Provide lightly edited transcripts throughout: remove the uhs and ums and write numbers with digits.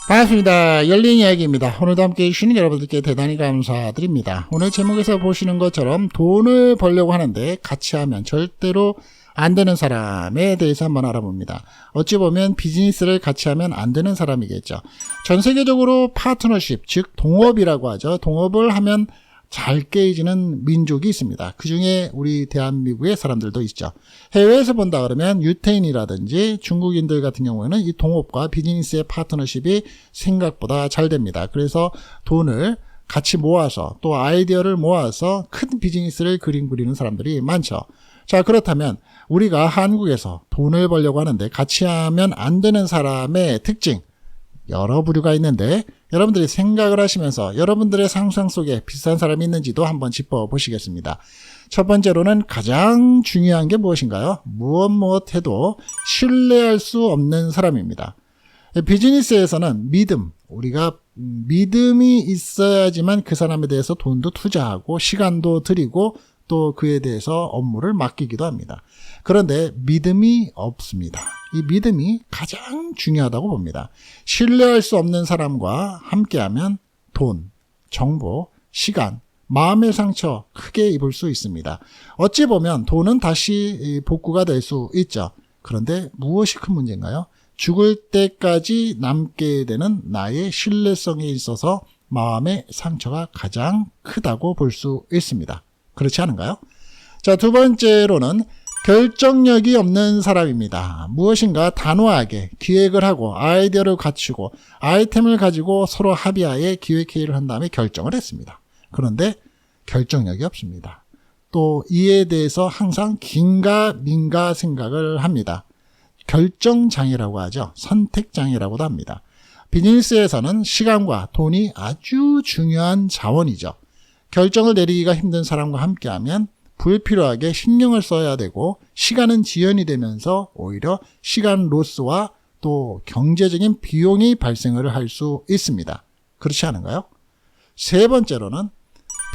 반갑습니다. 열린 이야기입니다. 오늘도 함께 해주시는 여러분들께 대단히 감사드립니다. 오늘 제목에서 보시는 것처럼 돈을 벌려고 하는데 같이 하면 절대로 안 되는 사람에 대해서 한번 알아봅니다. 어찌 보면 비즈니스를 같이 하면 안 되는 사람이겠죠. 전 세계적으로 파트너십, 즉 동업이라고 하죠. 동업을 하면 잘 깨지는 민족이 있습니다. 그 중에 우리 대한민국의 사람들도 있죠. 해외에서 본다 그러면 유태인이라든지 중국인들 같은 경우에는 이 동업과 비즈니스의 파트너십이 생각보다 잘 됩니다. 그래서 돈을 같이 모아서 또 아이디어를 모아서 큰 비즈니스를 그리는 사람들이 많죠. 자, 그렇다면 우리가 한국에서 돈을 벌려고 하는데 같이 하면 안 되는 사람의 특징, 여러 부류가 있는데 여러분들이 생각을 하시면서 여러분들의 상상 속에 비슷한 사람이 있는지도 한번 짚어보시겠습니다. 첫 번째로는 가장 중요한 게 무엇인가요? 무엇 해도 신뢰할 수 없는 사람입니다. 비즈니스에서는 믿음, 우리가 믿음이 있어야지만 그 사람에 대해서 돈도 투자하고 시간도 들이고 또 그에 대해서 업무를 맡기기도 합니다. 그런데 믿음이 없습니다. 이 믿음이 가장 중요하다고 봅니다. 신뢰할 수 없는 사람과 함께하면 돈, 정보, 시간, 마음의 상처 크게 입을 수 있습니다. 어찌 보면 돈은 다시 복구가 될 수 있죠. 그런데 무엇이 큰 문제인가요? 죽을 때까지 남게 되는 나의 신뢰성에 있어서 마음의 상처가 가장 크다고 볼 수 있습니다. 그렇지 않은가요? 자, 두 번째로는 결정력이 없는 사람입니다. 무엇인가 단호하게 기획을 하고 아이디어를 갖추고 아이템을 가지고 서로 합의하에 기획회의를 한 다음에 결정을 했습니다. 그런데 결정력이 없습니다. 또 이에 대해서 항상 긴가 민가 생각을 합니다. 결정장애라고 하죠. 선택장애라고도 합니다. 비즈니스에서는 시간과 돈이 아주 중요한 자원이죠. 결정을 내리기가 힘든 사람과 함께하면 불필요하게 신경을 써야 되고 시간은 지연이 되면서 오히려 시간 로스와 또 경제적인 비용이 발생을 할 수 있습니다. 그렇지 않은가요? 세 번째로는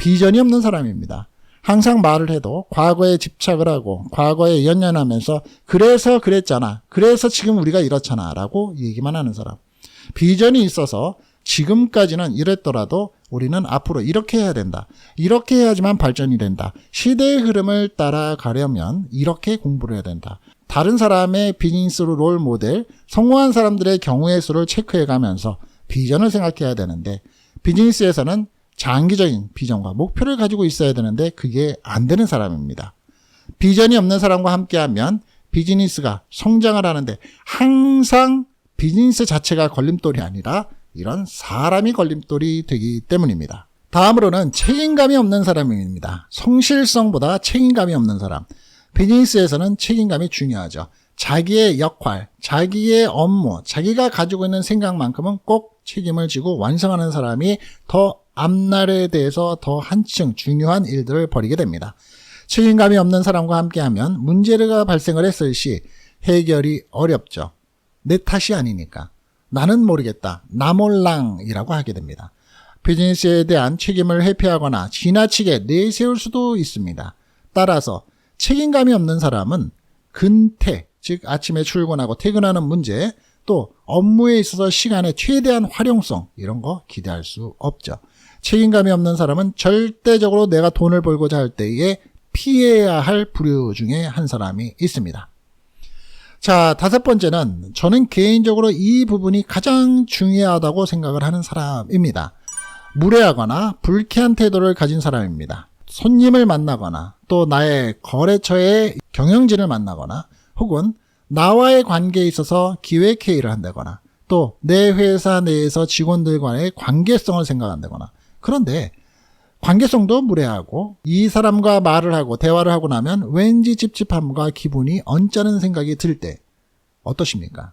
비전이 없는 사람입니다. 항상 말을 해도 과거에 집착을 하고 과거에 연연하면서 그래서 그랬잖아, 그래서 지금 우리가 이렇잖아 라고 얘기만 하는 사람. 비전이 있어서 지금까지는 이랬더라도 우리는 앞으로 이렇게 해야 된다. 이렇게 해야지만 발전이 된다. 시대의 흐름을 따라가려면 이렇게 공부를 해야 된다. 다른 사람의 비즈니스로 롤 모델, 성공한 사람들의 경우의 수를 체크해가면서 비전을 생각해야 되는데 비즈니스에서는 장기적인 비전과 목표를 가지고 있어야 되는데 그게 안 되는 사람입니다. 비전이 없는 사람과 함께하면 비즈니스가 성장을 하는데 항상 비즈니스 자체가 걸림돌이 아니라 이런 사람이 걸림돌이 되기 때문입니다. 다음으로는 책임감이 없는 사람입니다. 성실성보다 책임감이 없는 사람. 비즈니스에서는 책임감이 중요하죠. 자기의 역할, 자기의 업무, 자기가 가지고 있는 생각만큼은 꼭 책임을 지고 완성하는 사람이 더 앞날에 대해서 더 한층 중요한 일들을 벌이게 됩니다. 책임감이 없는 사람과 함께하면 문제가 발생을 했을 시 해결이 어렵죠. 내 탓이 아니니까. 나는 모르겠다, 나 몰랑이라고 하게 됩니다. 비즈니스에 대한 책임을 회피하거나 지나치게 내세울 수도 있습니다. 따라서 책임감이 없는 사람은 근태, 즉 아침에 출근하고 퇴근하는 문제, 또 업무에 있어서 시간의 최대한 활용성 이런 거 기대할 수 없죠. 책임감이 없는 사람은 절대적으로 내가 돈을 벌고자 할 때에 피해야 할 부류 중에 한 사람이 있습니다. 자, 다섯 번째는 저는 개인적으로 이 부분이 가장 중요하다고 생각을 하는 사람입니다. 무례하거나 불쾌한 태도를 가진 사람입니다. 손님을 만나거나 또 나의 거래처의 경영진을 만나거나 혹은 나와의 관계에 있어서 기획회의를 한다거나 또 내 회사 내에서 직원들과의 관계성을 생각한다거나 그런데 관계성도 무례하고 이 사람과 말을 하고 대화를 하고 나면 왠지 찝찝함과 기분이 언짢은 생각이 들 때 어떠십니까?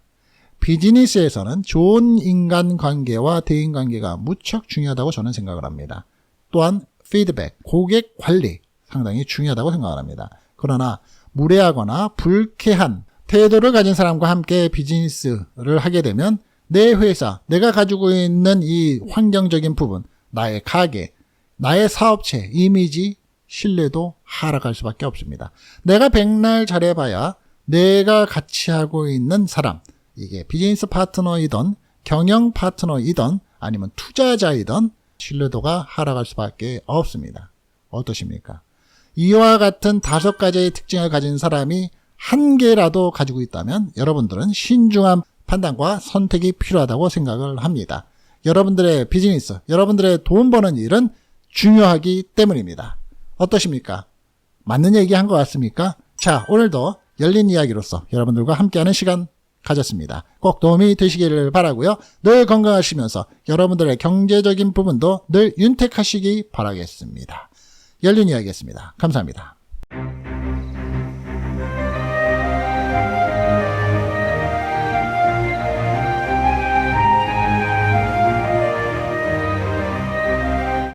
비즈니스에서는 좋은 인간관계와 대인관계가 무척 중요하다고 저는 생각을 합니다. 또한 피드백, 고객 관리 상당히 중요하다고 생각을 합니다. 그러나 무례하거나 불쾌한 태도를 가진 사람과 함께 비즈니스를 하게 되면 내 회사, 내가 가지고 있는 이 환경적인 부분, 나의 가게, 나의 사업체, 이미지, 신뢰도 하락할 수밖에 없습니다. 내가 백날 잘해봐야 내가 같이 하고 있는 사람, 이게 비즈니스 파트너이든 경영 파트너이든 아니면 투자자이든 신뢰도가 하락할 수밖에 없습니다. 어떠십니까? 이와 같은 5가지의 특징을 가진 사람이 한 개라도 가지고 있다면 여러분들은 신중한 판단과 선택이 필요하다고 생각을 합니다. 여러분들의 비즈니스, 여러분들의 돈 버는 일은 중요하기 때문입니다. 어떠십니까? 맞는 얘기 한 것 같습니까? 자, 오늘도 열린 이야기로서 여러분들과 함께하는 시간 가졌습니다. 꼭 도움이 되시기를 바라고요. 늘 건강하시면서 여러분들의 경제적인 부분도 늘 윤택하시기 바라겠습니다. 열린 이야기였습니다. 감사합니다.